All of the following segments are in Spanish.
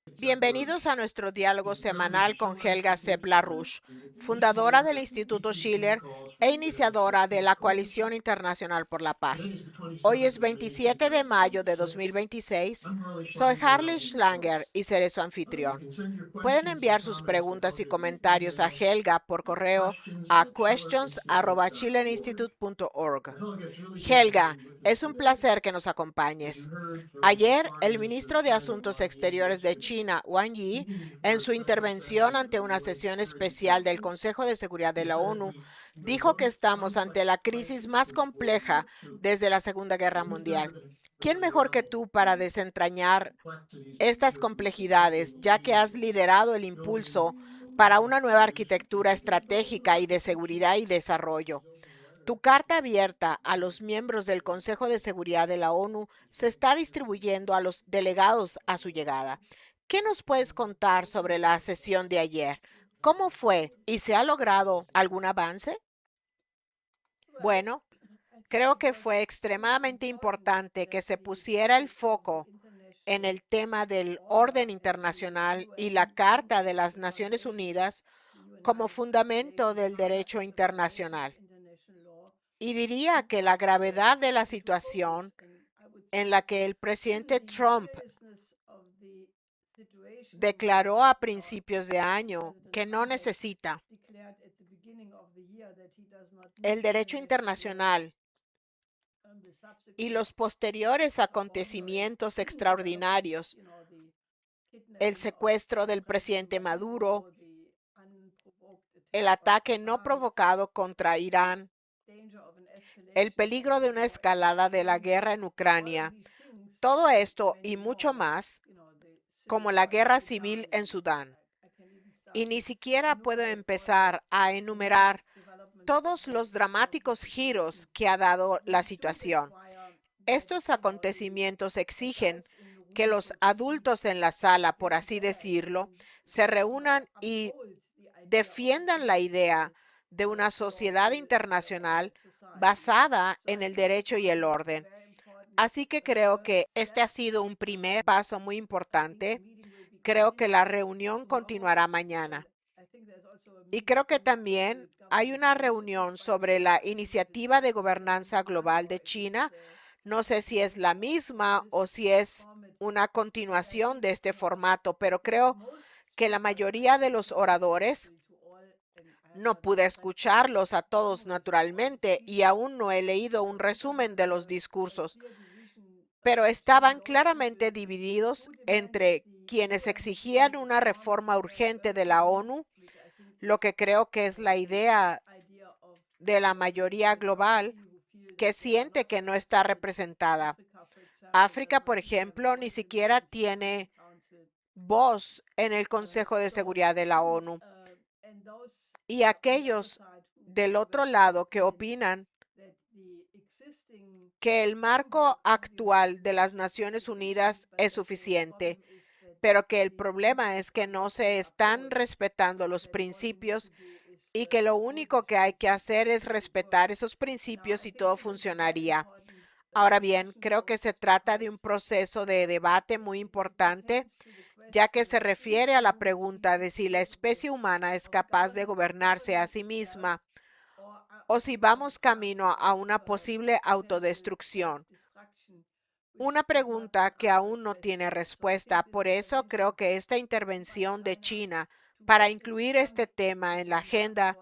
Bienvenidos a nuestro diálogo semanal con Helga Sepp-LaRouche, fundadora del Instituto Schiller e iniciadora de la Coalición Internacional por la Paz. Hoy es 27 de mayo de 2026. Soy Harley Schlanger y seré su anfitrión. Pueden enviar sus preguntas y comentarios a Helga por correo a questions@chileninstitute.org. Helga, es un placer que nos acompañes. Ayer, el ministro de Asuntos Exteriores de China, Wang Yi, en su intervención ante una sesión especial del Consejo de Seguridad de la ONU, dijo que estamos ante la crisis más compleja desde la Segunda Guerra Mundial. ¿Quién mejor que tú para desentrañar estas complejidades, ya que has liderado el impulso para una nueva arquitectura estratégica y de seguridad y desarrollo? Tu carta abierta a los miembros del Consejo de Seguridad de la ONU se está distribuyendo a los delegados a su llegada. ¿Qué nos puedes contar sobre la sesión de ayer? ¿Cómo fue y se ha logrado algún avance? Bueno, creo que fue extremadamente importante que se pusiera el foco en el tema del orden internacional y la Carta de las Naciones Unidas como fundamento del derecho internacional. Y diría que la gravedad de la situación en la que el presidente Trump declaró a principios de año que no necesita el derecho internacional y los posteriores acontecimientos extraordinarios, el secuestro del presidente Maduro, el ataque no provocado contra Irán, el peligro de una escalada de la guerra en Ucrania, todo esto y mucho más, como la guerra civil en Sudán. Y ni siquiera puedo empezar a enumerar todos los dramáticos giros que ha dado la situación. Estos acontecimientos exigen que los adultos en la sala, por así decirlo, se reúnan y defiendan la idea de una sociedad internacional basada en el derecho y el orden. Así que creo que este ha sido un primer paso muy importante. Creo que la reunión continuará mañana. Y creo que también hay una reunión sobre la iniciativa de gobernanza global de China. No sé si es la misma o si es una continuación de este formato, pero creo que la mayoría de los oradores, no pude escucharlos a todos naturalmente y aún no he leído un resumen de los discursos, pero estaban claramente divididos entre quienes exigían una reforma urgente de la ONU, lo que creo que es la idea de la mayoría global que siente que no está representada. África, por ejemplo, ni siquiera tiene voz en el Consejo de Seguridad de la ONU. Y aquellos del otro lado que opinan que el marco actual de las Naciones Unidas es suficiente, pero que el problema es que no se están respetando los principios y que lo único que hay que hacer es respetar esos principios y todo funcionaría. Ahora bien, creo que se trata de un proceso de debate muy importante, ya que se refiere a la pregunta de si la especie humana es capaz de gobernarse a sí misma o si vamos camino a una posible autodestrucción. Una pregunta que aún no tiene respuesta. Por eso creo que esta intervención de China para incluir este tema en la agenda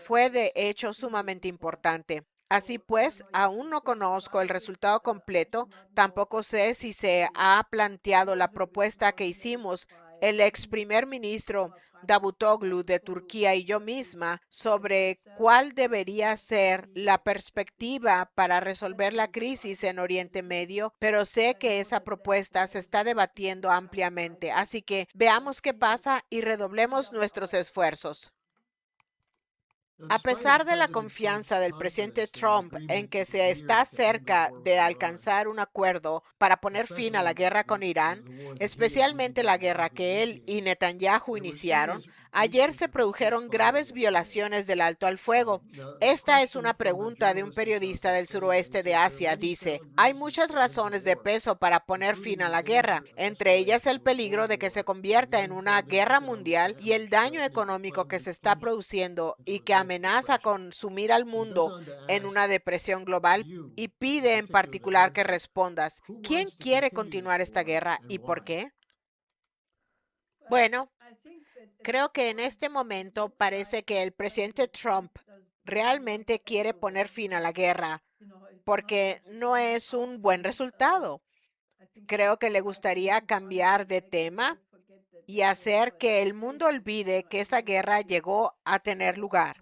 fue de hecho sumamente importante. Así pues, aún no conozco el resultado completo, tampoco sé si se ha planteado la propuesta que hicimos el ex primer ministro Davutoglu de Turquía y yo misma sobre cuál debería ser la perspectiva para resolver la crisis en Oriente Medio, pero sé que esa propuesta se está debatiendo ampliamente. Así que veamos qué pasa y redoblemos nuestros esfuerzos. A pesar de la confianza del presidente Trump en que se está cerca de alcanzar un acuerdo para poner fin a la guerra con Irán, especialmente la guerra que él y Netanyahu iniciaron, Ayer se produjeron graves violaciones del alto al fuego. Esta es una pregunta de un periodista del suroeste de Asia. Dice, hay muchas razones de peso para poner fin a la guerra, entre ellas el peligro de que se convierta en una guerra mundial y el daño económico que se está produciendo y que amenaza con sumir al mundo en una depresión global, y pide en particular que respondas, ¿quién quiere continuar esta guerra y por qué? Bueno, creo que en este momento parece que el presidente Trump realmente quiere poner fin a la guerra porque no es un buen resultado. Creo que le gustaría cambiar de tema y hacer que el mundo olvide que esa guerra llegó a tener lugar.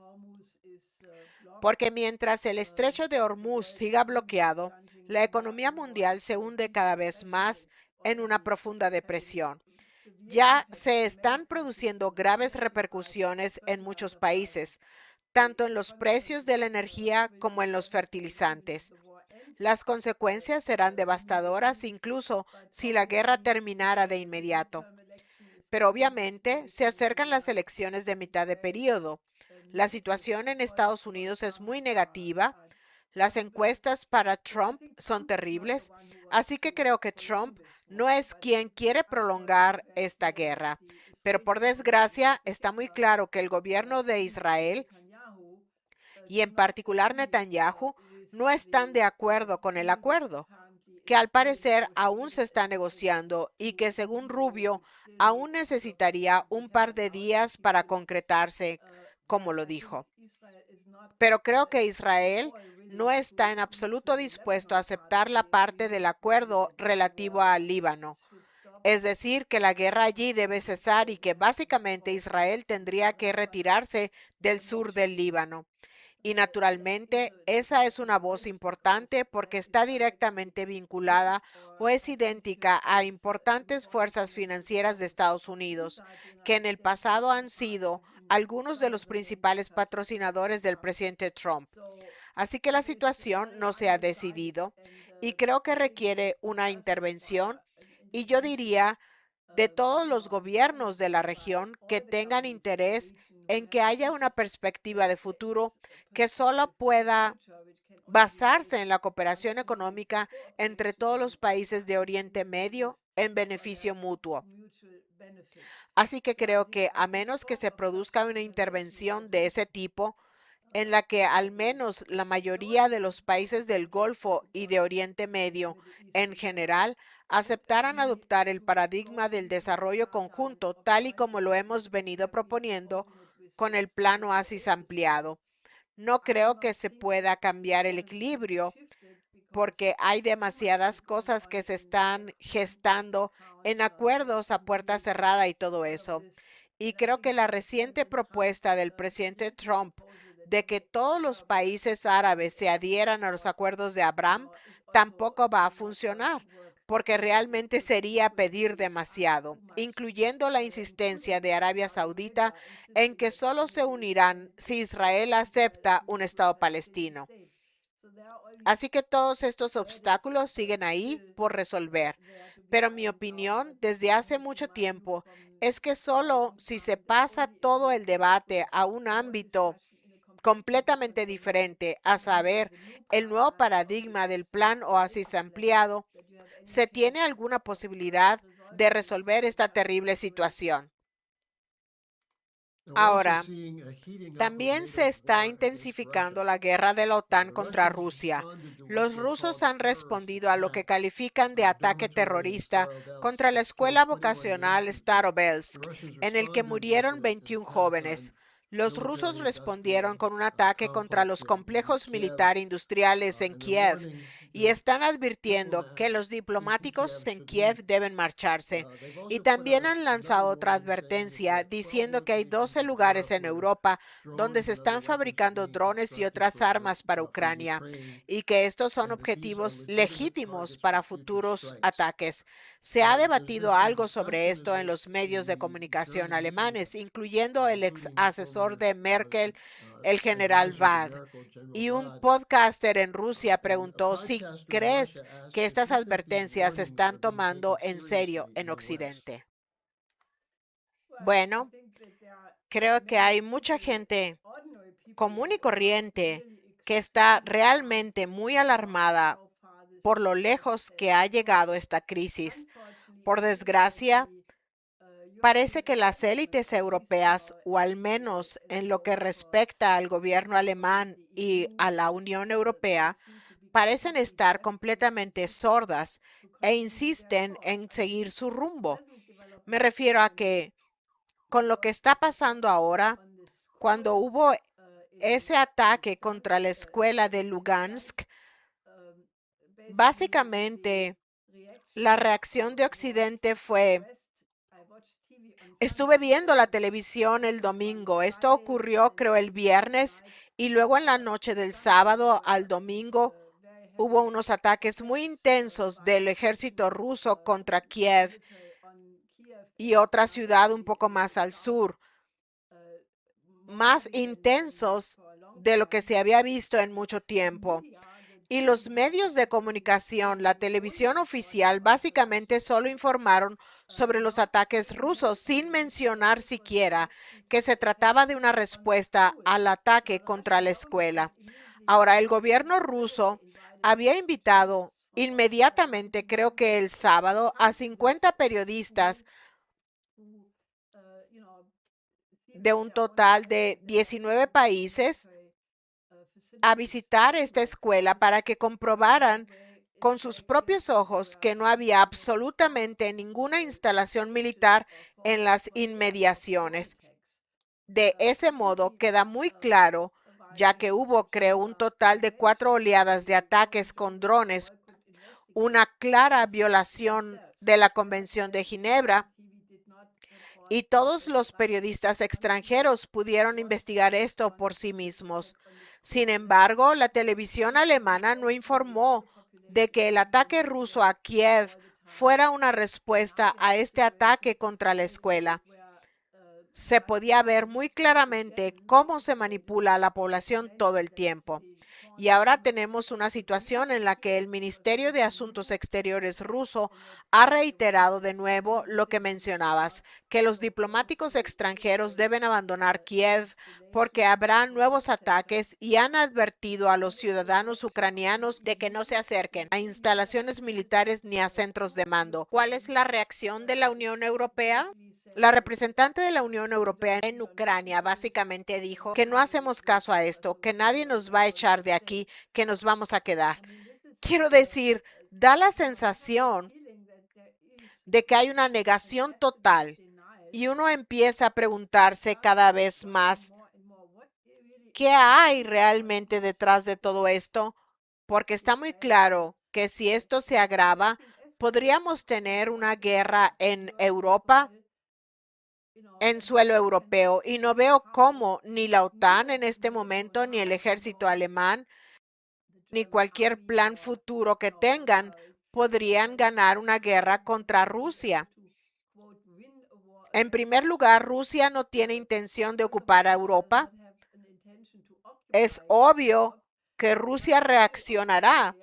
Porque mientras el estrecho de Hormuz siga bloqueado, la economía mundial se hunde cada vez más en una profunda depresión. Ya se están produciendo graves repercusiones en muchos países, tanto en los precios de la energía como en los fertilizantes. Las consecuencias serán devastadoras incluso si la guerra terminara de inmediato. Pero obviamente se acercan las elecciones de mitad de periodo. La situación en Estados Unidos es muy negativa. Las encuestas para Trump son terribles, así que creo que Trump no es quien quiere prolongar esta guerra. Pero por desgracia está muy claro que el gobierno de Israel y en particular Netanyahu no están de acuerdo con el acuerdo, que al parecer aún se está negociando y que según Rubio aún necesitaría un par de días para concretarse, como lo dijo. Pero creo que Israel no está en absoluto dispuesto a aceptar la parte del acuerdo relativo al Líbano. Es decir, que la guerra allí debe cesar y que básicamente Israel tendría que retirarse del sur del Líbano. Y naturalmente, esa es una voz importante porque está directamente vinculada o es idéntica a importantes fuerzas financieras de Estados Unidos, que en el pasado han sido algunos de los principales patrocinadores del presidente Trump. Así que la situación no se ha decidido y creo que requiere una intervención, y yo diría de todos los gobiernos de la región que tengan interés en que haya una perspectiva de futuro que solo pueda basarse en la cooperación económica entre todos los países de Oriente Medio en beneficio mutuo. Así que creo que a menos que se produzca una intervención de ese tipo, en la que al menos la mayoría de los países del Golfo y de Oriente Medio en general aceptaran adoptar el paradigma del desarrollo conjunto tal y como lo hemos venido proponiendo con el Plan Oasis ampliado. No creo que se pueda cambiar el equilibrio porque hay demasiadas cosas que se están gestando en acuerdos a puerta cerrada y todo eso. Y creo que la reciente propuesta del presidente Trump de que todos los países árabes se adhieran a los acuerdos de Abraham tampoco va a funcionar, porque realmente sería pedir demasiado, incluyendo la insistencia de Arabia Saudita en que solo se unirán si Israel acepta un Estado palestino. Así que todos estos obstáculos siguen ahí por resolver. Pero mi opinión desde hace mucho tiempo es que solo si se pasa todo el debate a un ámbito completamente diferente, a saber, el nuevo paradigma del plan Oasis ampliado, se tiene alguna posibilidad de resolver esta terrible situación. Ahora, también se está intensificando la guerra de la OTAN contra Rusia. Los rusos han respondido a lo que califican de ataque terrorista contra la escuela vocacional Starovelsk, en el que murieron 21 jóvenes. Los rusos respondieron con un ataque contra los complejos militar industriales en Kiev y están advirtiendo que los diplomáticos en Kiev deben marcharse. Y también han lanzado otra advertencia diciendo que hay 12 lugares en Europa donde se están fabricando drones y otras armas para Ucrania y que estos son objetivos legítimos para futuros ataques. Se ha debatido algo sobre esto en los medios de comunicación alemanes, incluyendo el ex asesor de Merkel, el general Vad. Y un podcaster en Rusia preguntó si crees que estas advertencias se están tomando en serio en Occidente. Bueno, Creo que hay mucha gente común y corriente que está realmente muy alarmada por lo lejos que ha llegado esta crisis. Por desgracia, parece que las élites europeas, o al menos en lo que respecta al gobierno alemán y a la Unión Europea, parecen estar completamente sordas e insisten en seguir su rumbo. Me refiero a que con lo que está pasando ahora, cuando hubo ese ataque contra la escuela de Lugansk, básicamente la reacción de Occidente fue: estuve viendo la televisión el domingo. Esto ocurrió, creo, el viernes, y luego en la noche del sábado al domingo hubo unos ataques muy intensos del ejército ruso contra Kiev y otra ciudad un poco más al sur, más intensos de lo que se había visto en mucho tiempo. Y los medios de comunicación, la televisión oficial, básicamente solo informaron sobre los ataques rusos, sin mencionar siquiera que se trataba de una respuesta al ataque contra la escuela. Ahora, el gobierno ruso había invitado inmediatamente, creo que el sábado, a 50 periodistas de un total de 19 países a visitar esta escuela para que comprobaran con sus propios ojos que no había absolutamente ninguna instalación militar en las inmediaciones. De ese modo queda muy claro, ya que hubo, creo, un total de 4 oleadas de ataques con drones, una clara violación de la Convención de Ginebra, y todos los periodistas extranjeros pudieron investigar esto por sí mismos. Sin embargo, la televisión alemana no informó de que el ataque ruso a Kiev fuera una respuesta a este ataque contra la escuela. Se podía ver muy claramente cómo se manipula a la población todo el tiempo. Y ahora tenemos una situación en la que el Ministerio de Asuntos Exteriores ruso ha reiterado de nuevo lo que mencionabas, que los diplomáticos extranjeros deben abandonar Kiev porque habrá nuevos ataques, y han advertido a los ciudadanos ucranianos de que no se acerquen a instalaciones militares ni a centros de mando. ¿Cuál es la reacción de la Unión Europea? La representante de la Unión Europea en Ucrania básicamente dijo que no hacemos caso a esto, que nadie nos va a echar de aquí, que nos vamos a quedar. Quiero decir, da la sensación de que hay una negación total, y uno empieza a preguntarse cada vez más, ¿qué hay realmente detrás de todo esto? Porque está muy claro que si esto se agrava, podríamos tener una guerra en Europa, en suelo europeo, y no veo cómo ni la OTAN en este momento, ni el ejército alemán, ni cualquier plan futuro que tengan, podrían ganar una guerra contra Rusia. En primer lugar, Rusia no tiene intención de ocupar a Europa. Es obvio que Rusia reaccionará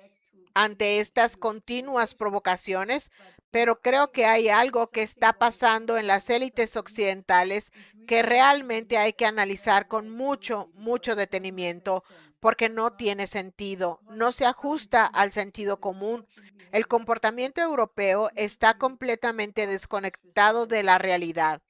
ante estas continuas provocaciones, pero creo que hay algo que está pasando en las élites occidentales que realmente hay que analizar con mucho, mucho detenimiento, porque no tiene sentido, no se ajusta al sentido común. El comportamiento europeo está completamente desconectado de la realidad.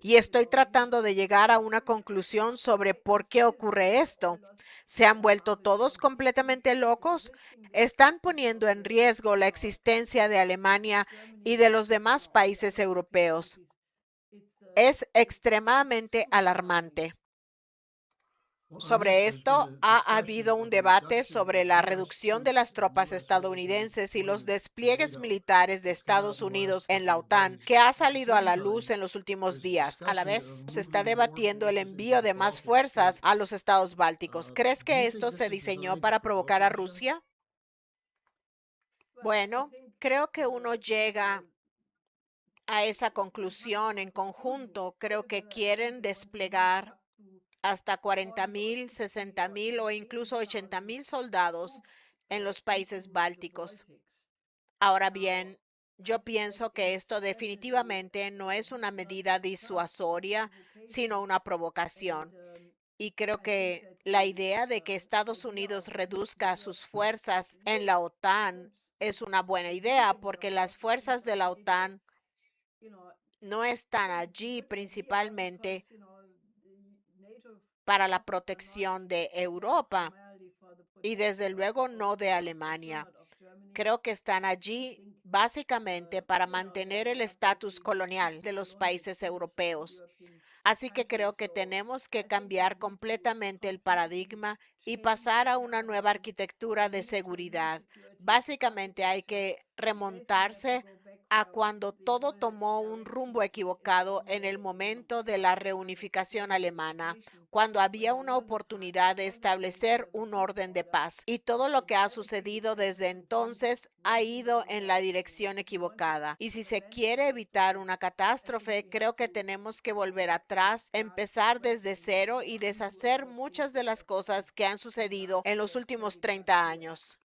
Y estoy tratando de llegar a una conclusión sobre por qué ocurre esto. ¿Se han vuelto todos completamente locos? ¿Están poniendo en riesgo la existencia de Alemania y de los demás países europeos? Es extremadamente alarmante. Well, I guess Sobre there's been esto, a ha discussion habido un of the debate reduction sobre of la U.S. reducción de las troops and tropas U.S. role in estadounidenses y los deployment to despliegues NATO militares de that's come out Estados in the Unidos last en couple la of OTAN, days. que ha At the salido a same la luz time, en los últimos there's a días. A la discussion of vez, se está moving more debatiendo el forces into envío the de más Baltic fuerzas a states. los estados bálticos. ¿Crees Do you que think esto this se is diseñó designed to para provoke provocar a Russia? Rusia? Bueno, creo que uno llega a esa conclusión en conjunto. Creo que quieren desplegar hasta 40,000, 60,000 o incluso 80,000 soldados en los países bálticos. Ahora bien, Yo pienso que esto definitivamente no es una medida disuasoria, sino una provocación. Y creo que la idea de que Estados Unidos reduzca sus fuerzas en la OTAN es una buena idea, porque las fuerzas de la OTAN no están allí principalmente para la protección de Europa y desde luego no de Alemania. Creo que están allí básicamente para mantener el estatus colonial de los países europeos. Así que creo que tenemos que cambiar completamente el paradigma y pasar a una nueva arquitectura de seguridad. Básicamente hay que remontarse a cuando todo tomó un rumbo equivocado en el momento de la reunificación alemana, cuando había una oportunidad de establecer un orden de paz. Y todo lo que ha sucedido desde entonces ha ido en la dirección equivocada. Y si se quiere evitar una catástrofe, creo que tenemos que volver atrás, empezar desde cero y deshacer muchas de las cosas que han sucedido en los últimos 30 años.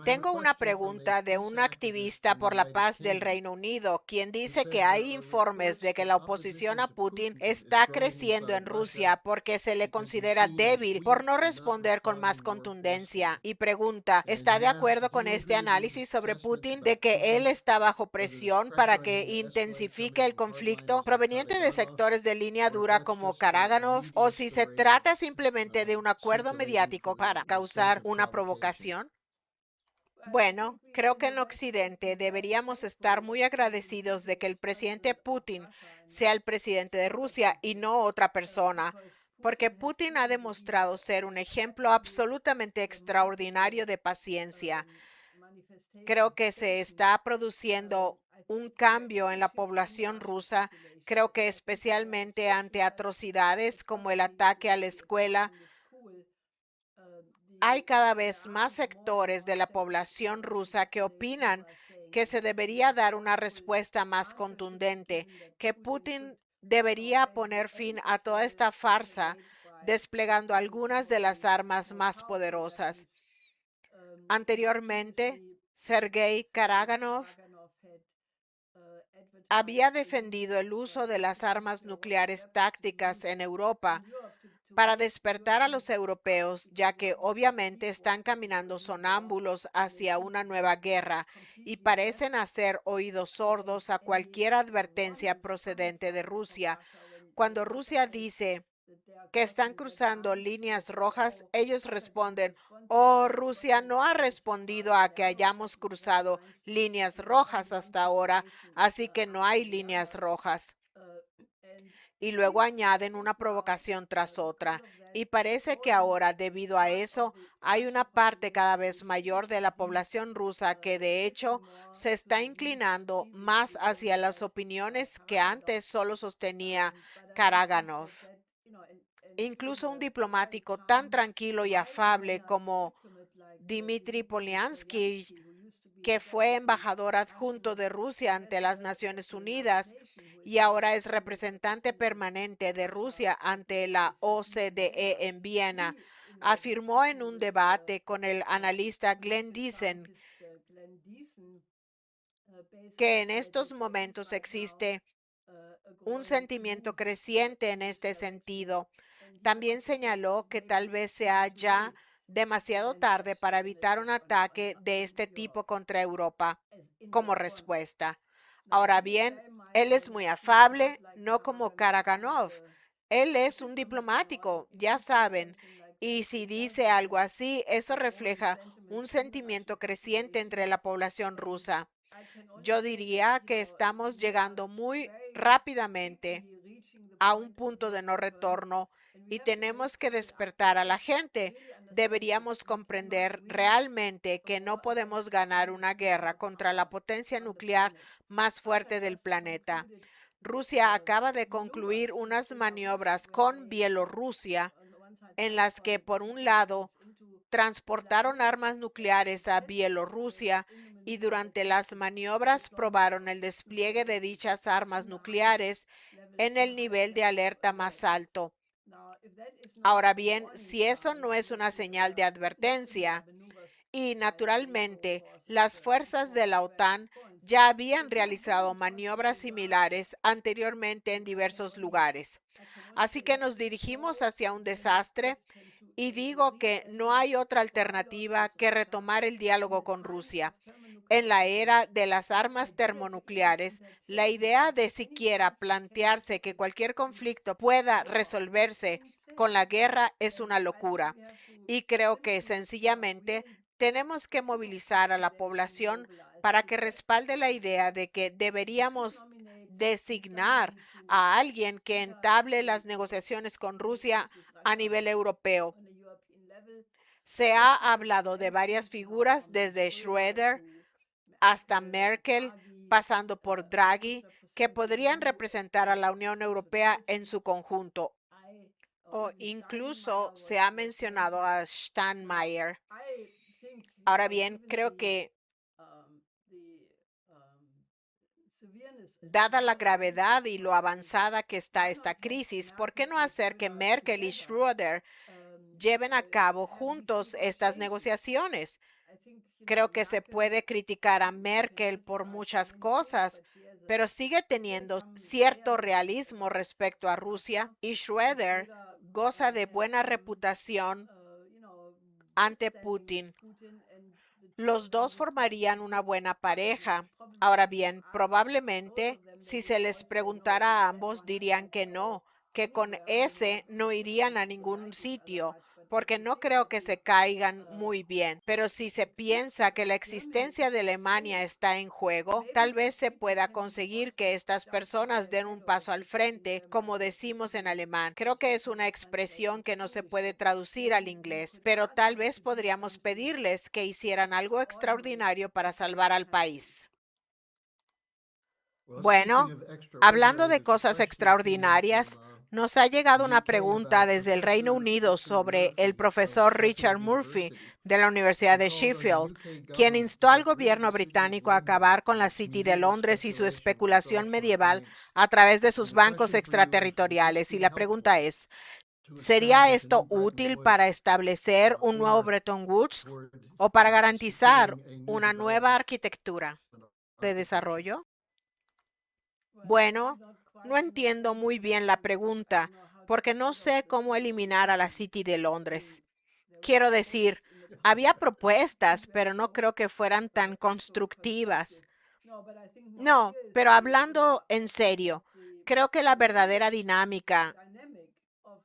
Tengo una pregunta de un activista por la paz del Reino Unido, quien dice que hay informes de que la oposición a Putin está creciendo en Rusia porque se le considera débil por no responder con más contundencia. Y pregunta, ¿está de acuerdo con este análisis sobre Putin de que él está bajo presión para que intensifique el conflicto proveniente de sectores de línea dura como Karaganov, o si se trata simplemente de un acuerdo mediático para causar una provocación? Bueno, creo que en Occidente deberíamos estar muy agradecidos de que el presidente Putin sea el presidente de Rusia y no otra persona, porque Putin ha demostrado ser un ejemplo absolutamente extraordinario de paciencia. Creo que se está produciendo un cambio en la población rusa, creo que especialmente ante atrocidades como el ataque a la escuela. Hay cada vez más sectores de la población rusa que opinan que se debería dar una respuesta más contundente, que Putin debería poner fin a toda esta farsa desplegando algunas de las armas más poderosas. Anteriormente, Sergei Karaganov había defendido el uso de las armas nucleares tácticas en Europa para despertar a los europeos, ya que obviamente están caminando sonámbulos hacia una nueva guerra y parecen hacer oídos sordos a cualquier advertencia procedente de Rusia. Cuando Rusia dice que están cruzando líneas rojas, ellos responden, oh, Rusia no ha respondido a que hayamos cruzado líneas rojas hasta ahora, así que no hay líneas rojas. Y luego añaden una provocación tras otra. Y parece que ahora, debido a eso, hay una parte cada vez mayor de la población rusa que de hecho se está inclinando más hacia las opiniones que antes solo sostenía Karaganov. Incluso un diplomático tan tranquilo y afable como Dmitry Polyansky, que fue embajador adjunto de Rusia ante las Naciones Unidas y ahora es representante permanente de Rusia ante la OCDE en Viena, afirmó en un debate con el analista Glenn Diesen que en estos momentos existe un sentimiento creciente en este sentido. También señaló que tal vez sea ya demasiado tarde para evitar un ataque de este tipo contra Europa como respuesta. Ahora bien, él es muy afable, no como Karaganov. Él es un diplomático, ya saben, y si dice algo así, eso refleja un sentimiento creciente entre la población rusa. Yo diría que estamos llegando muy rápidamente a un punto de no retorno y tenemos que despertar a la gente. Deberíamos comprender realmente que no podemos ganar una guerra contra la potencia nuclear más fuerte del planeta. Rusia acaba de concluir unas maniobras con Bielorrusia en las que, por un lado, transportaron armas nucleares a Bielorrusia y durante las maniobras probaron el despliegue de dichas armas nucleares en el nivel de alerta más alto. Ahora bien, si eso no es una señal de advertencia, y naturalmente Las fuerzas de la OTAN ya habían realizado maniobras similares anteriormente en diversos lugares. Así que nos dirigimos hacia un desastre y digo que no hay otra alternativa que retomar el diálogo con Rusia. En la era de las armas termonucleares, la idea de siquiera plantearse que cualquier conflicto pueda resolverse con la guerra es una locura. Y creo que sencillamente tenemos que movilizar a la población para que respalde la idea de que deberíamos designar a alguien que entable las negociaciones con Rusia a nivel europeo. Se ha hablado de varias figuras, desde Schröder hasta Merkel, pasando por Draghi, que podrían representar a la Unión Europea en su conjunto. O incluso se ha mencionado a Steinmeier. Ahora bien, creo que dada la gravedad y lo avanzada que está esta crisis, ¿por qué no hacer que Merkel y Schröder lleven a cabo juntos estas negociaciones? Creo que se puede criticar a Merkel por muchas cosas, pero sigue teniendo cierto realismo respecto a Rusia, y Schröder goza de buena reputación ante Putin. Los dos formarían una buena pareja. Ahora bien, probablemente si se les preguntara a ambos dirían que no, que con ese no irían a ningún sitio, porque no creo que se caigan muy bien. Pero si se piensa que la existencia de Alemania está en juego, tal vez se pueda conseguir que estas personas den un paso al frente, como decimos en alemán. Creo que es una expresión que no se puede traducir al inglés, pero tal vez podríamos pedirles que hicieran algo extraordinario para salvar al país. Bueno, hablando de cosas extraordinarias, nos ha llegado una pregunta desde el Reino Unido sobre el profesor Richard Murphy de la Universidad de Sheffield, quien instó al gobierno británico a acabar con la City de Londres y su especulación medieval a través de sus bancos extraterritoriales. Y la pregunta es, ¿sería esto útil para establecer un nuevo Bretton Woods o para garantizar una nueva arquitectura de desarrollo? Bueno, no entiendo muy bien la pregunta, porque no sé cómo eliminar a la City de Londres. Quiero decir, había propuestas, pero no creo que fueran tan constructivas. No, pero hablando en serio, creo que la verdadera dinámica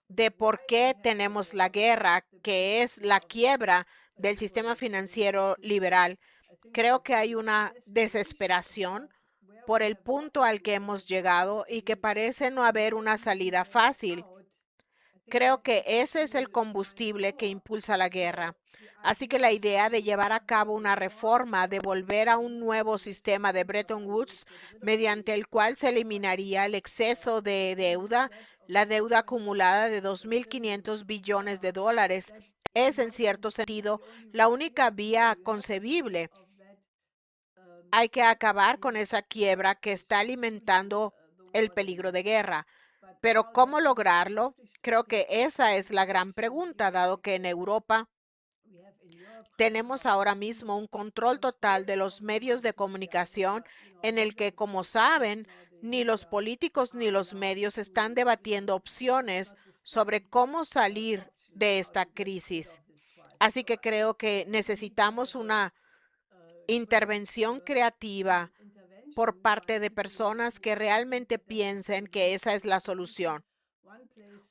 de por qué tenemos la guerra, que es la quiebra del sistema financiero liberal, creo que hay una desesperación por el punto al que hemos llegado y que parece no haber una salida fácil. Creo que ese es el combustible que impulsa la guerra. Así que la idea de llevar a cabo una reforma, de volver a un nuevo sistema de Bretton Woods, mediante el cual se eliminaría el exceso de deuda, la deuda acumulada de 2.500 billones de dólares, es en cierto sentido la única vía concebible. Hay que acabar con esa quiebra que está alimentando el peligro de guerra. Pero ¿cómo lograrlo? Creo que esa es la gran pregunta, dado que en Europa tenemos ahora mismo un control total de los medios de comunicación en el que, como saben, ni los políticos ni los medios están debatiendo opciones sobre cómo salir de esta crisis. Así que creo que necesitamos una intervención creativa por parte de personas que realmente piensen que esa es la solución.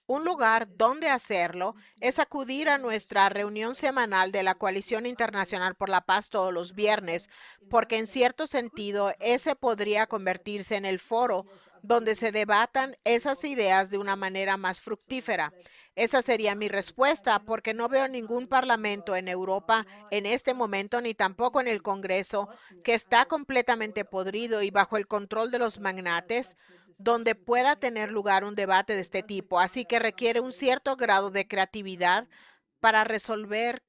Un lugar donde hacerlo es acudir a nuestra reunión semanal de la Coalición Internacional por la Paz todos los viernes, porque en cierto sentido ese podría convertirse en el foro donde se debatan esas ideas de una manera más fructífera. Esa sería mi respuesta, porque no veo ningún parlamento en Europa en este momento, ni tampoco en el Congreso, que está completamente podrido y bajo el control de los magnates, donde pueda tener lugar un debate de este tipo. Así que requiere un cierto grado de creatividad para resolver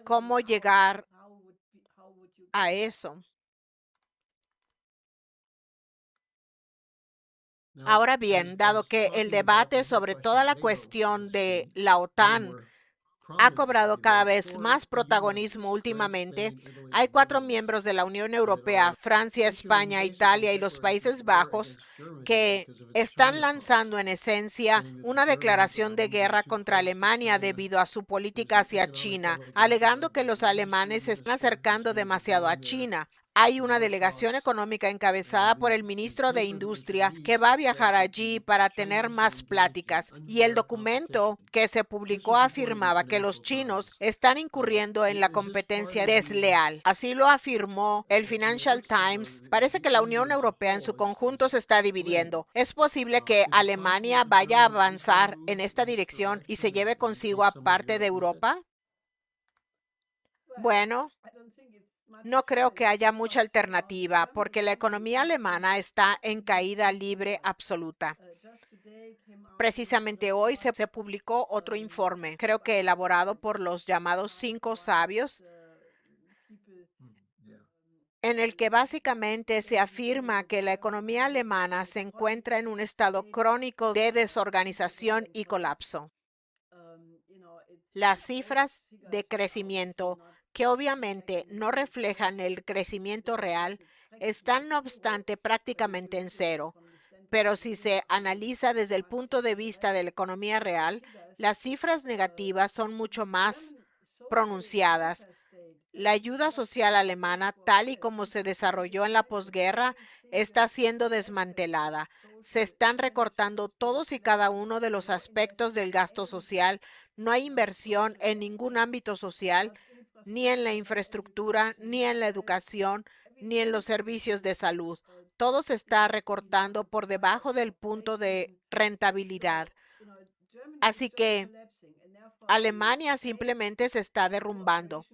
cómo llegar a eso. Ahora bien, dado que el debate sobre toda la cuestión de la OTAN ha cobrado cada vez más protagonismo últimamente. Hay 4 miembros de la Unión Europea, Francia, España, Italia y los Países Bajos, que están lanzando en esencia una declaración de guerra contra Alemania debido a su política hacia China, alegando que los alemanes se están acercando demasiado a China. Hay una delegación económica encabezada por el ministro de Industria que va a viajar allí para tener más pláticas, y el documento que se publicó afirmaba que los chinos están incurriendo en la competencia desleal. Así lo afirmó el Financial Times. Parece que la Unión Europea en su conjunto se está dividiendo. Es posible que Alemania vaya a avanzar en esta dirección y se lleve consigo a parte de Europa. Bueno, no creo que haya mucha alternativa porque la economía alemana está en caída libre absoluta. Precisamente hoy se publicó otro informe, creo que elaborado por los llamados 5 sabios, en el que básicamente se afirma que la economía alemana se encuentra en un estado crónico de desorganización y colapso. Las cifras de crecimiento, que obviamente no reflejan el crecimiento real, están no obstante prácticamente en cero. Pero si se analiza desde el punto de vista de la economía real, las cifras negativas son mucho más pronunciadas. La ayuda social alemana, tal y como se desarrolló en la posguerra, está siendo desmantelada. Se están recortando todos y cada uno de los aspectos del gasto social. No hay inversión en ningún ámbito social, ni en la infraestructura, ni en la educación, ni en los servicios de salud. Todo se está recortando por debajo del punto de rentabilidad. Así que Alemania simplemente se está derrumbando.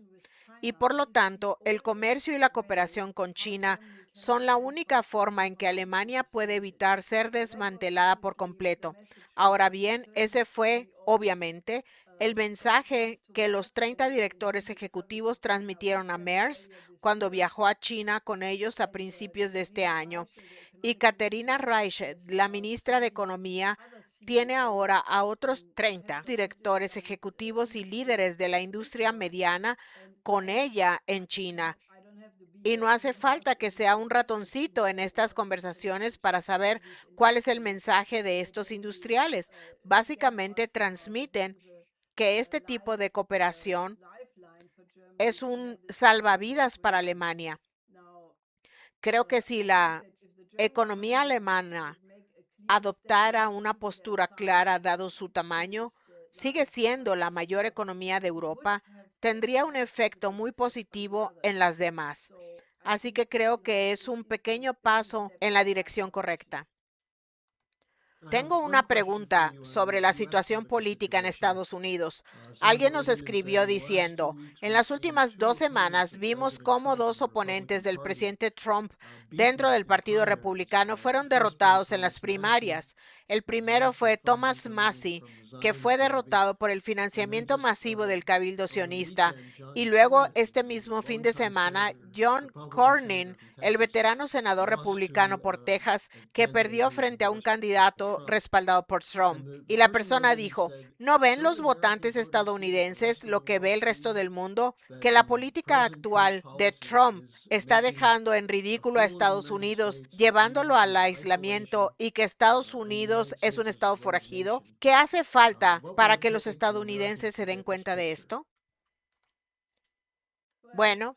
Y por lo tanto, el comercio y la cooperación con China son la única forma en que Alemania puede evitar ser desmantelada por completo. Ahora bien, ese fue, obviamente, el mensaje que los 30 directores ejecutivos transmitieron a MERS cuando viajó a China con ellos a principios de este año. Y Katerina Reiche, la ministra de Economía, tiene ahora a otros 30 directores ejecutivos y líderes de la industria mediana con ella en China. Y no hace falta que sea un ratoncito en estas conversaciones para saber cuál es el mensaje de estos industriales. Básicamente transmiten que este tipo de cooperación es un salvavidas para Alemania. Creo que si la economía alemana adoptara una postura clara dado su tamaño, sigue siendo la mayor economía de Europa, tendría un efecto muy positivo en las demás. Así que creo que es un pequeño paso en la dirección correcta. Tengo una pregunta sobre la situación política en Estados Unidos. Alguien nos escribió diciendo, en las últimas 2 semanas vimos cómo 2 oponentes del presidente Trump dentro del Partido Republicano fueron derrotados en las primarias. El primero fue Thomas Massie, que fue derrotado por el financiamiento masivo del Cabildo sionista, y luego este mismo fin de semana, John Cornyn, el veterano senador republicano por Texas, que perdió frente a un candidato respaldado por Trump. Y la persona dijo, ¿no ven los votantes estadounidenses lo que ve el resto del mundo? Que la política actual de Trump está dejando en ridículo a Estados Unidos, llevándolo al aislamiento, y que Estados Unidos es un estado forajido. ¿Qué hace falta para que los estadounidenses se den cuenta de esto? Bueno,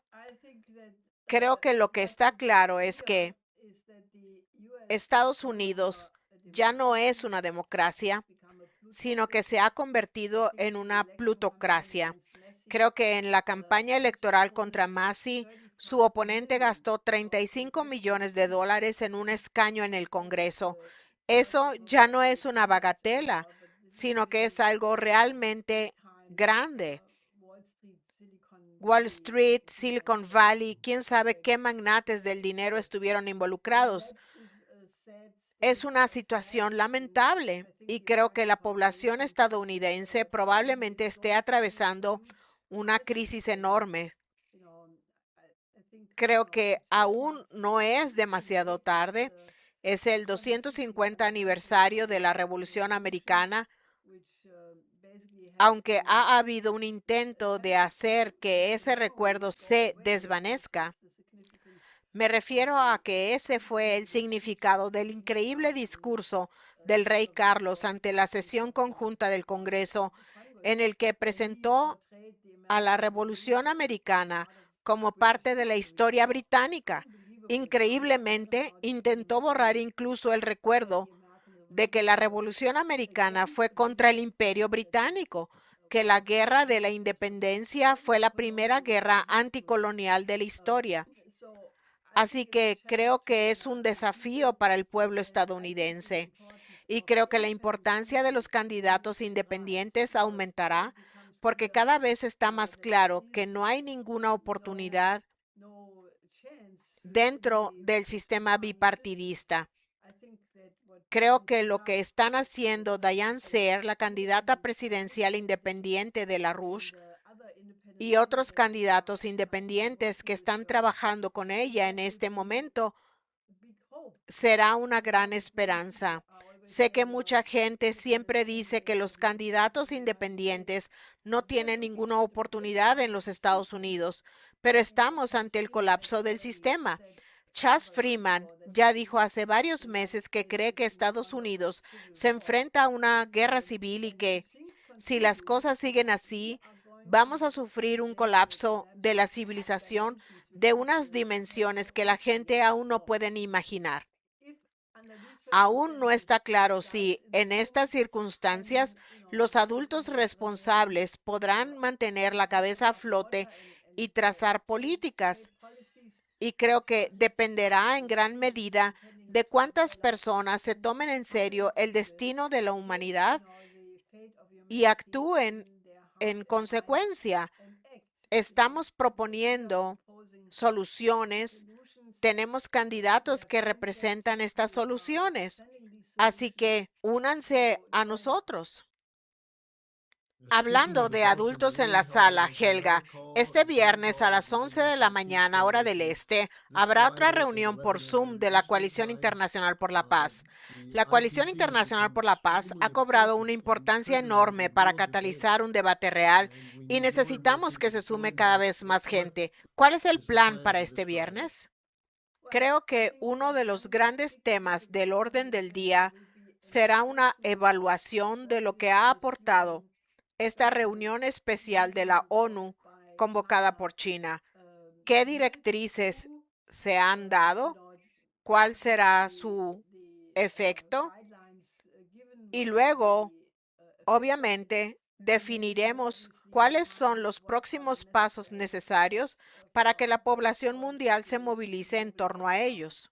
creo que lo que está claro es que Estados Unidos ya no es una democracia, sino que se ha convertido en una plutocracia. Creo que en la campaña electoral contra Massie, su oponente gastó $35 millones en un escaño en el Congreso. Eso ya no es una bagatela, sino que es algo realmente grande. Wall Street, Silicon Valley, quién sabe qué magnates del dinero estuvieron involucrados. Es una situación lamentable y creo que la población estadounidense probablemente esté atravesando una crisis enorme. Creo que aún no es demasiado tarde. Es el 250 aniversario de la Revolución Americana, aunque ha habido un intento de hacer que ese recuerdo se desvanezca, me refiero a que ese fue el significado del increíble discurso del rey Carlos ante la sesión conjunta del Congreso, en el que presentó a la Revolución Americana como parte de la historia británica. Increíblemente, intentó borrar incluso el recuerdo de que la Revolución Americana fue contra el Imperio Británico, que la Guerra de la Independencia fue la primera guerra anticolonial de la historia. Así que creo que es un desafío para el pueblo estadounidense y creo que la importancia de los candidatos independientes aumentará porque cada vez está más claro que no hay ninguna oportunidad dentro del sistema bipartidista. Creo que lo que están haciendo Diane Sare, la candidata presidencial independiente de la Rouge, y otros candidatos independientes que están trabajando con ella en este momento, será una gran esperanza. Sé que mucha gente siempre dice que los candidatos independientes no tienen ninguna oportunidad en los Estados Unidos, pero estamos ante el colapso del sistema. Chas Freeman ya dijo hace varios meses que cree que Estados Unidos se enfrenta a una guerra civil y que, si las cosas siguen así, vamos a sufrir un colapso de la civilización de unas dimensiones que la gente aún no puede ni imaginar. Aún no está claro si, en estas circunstancias, los adultos responsables podrán mantener la cabeza a flote y trazar políticas. Y creo que dependerá en gran medida de cuántas personas se tomen en serio el destino de la humanidad y actúen en consecuencia. Estamos proponiendo soluciones. Tenemos candidatos que representan estas soluciones. Así que únanse a nosotros. Hablando de adultos en la sala, Helga, este viernes a las 11 de la mañana, hora del este, habrá otra reunión por Zoom de la Coalición Internacional por la Paz. La Coalición Internacional por la Paz ha cobrado una importancia enorme para catalizar un debate real y necesitamos que se sume cada vez más gente. ¿Cuál es el plan para este viernes? Creo que uno de los grandes temas del orden del día será una evaluación de lo que ha aportado esta reunión especial de la ONU convocada por China. ¿Qué directrices se han dado? ¿Cuál será su efecto? Y luego, obviamente, definiremos cuáles son los próximos pasos necesarios para que la población mundial se movilice en torno a ellos.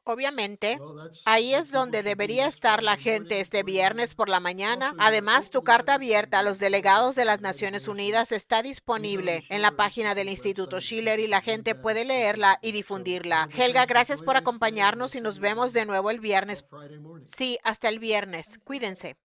Obviamente, ahí es donde debería estar la gente este viernes por la mañana. Además, tu carta abierta a los delegados de las Naciones Unidas está disponible en la página del Instituto Schiller y la gente puede leerla y difundirla. Helga, gracias por acompañarnos y nos vemos de nuevo el viernes. Sí, hasta el viernes. Cuídense.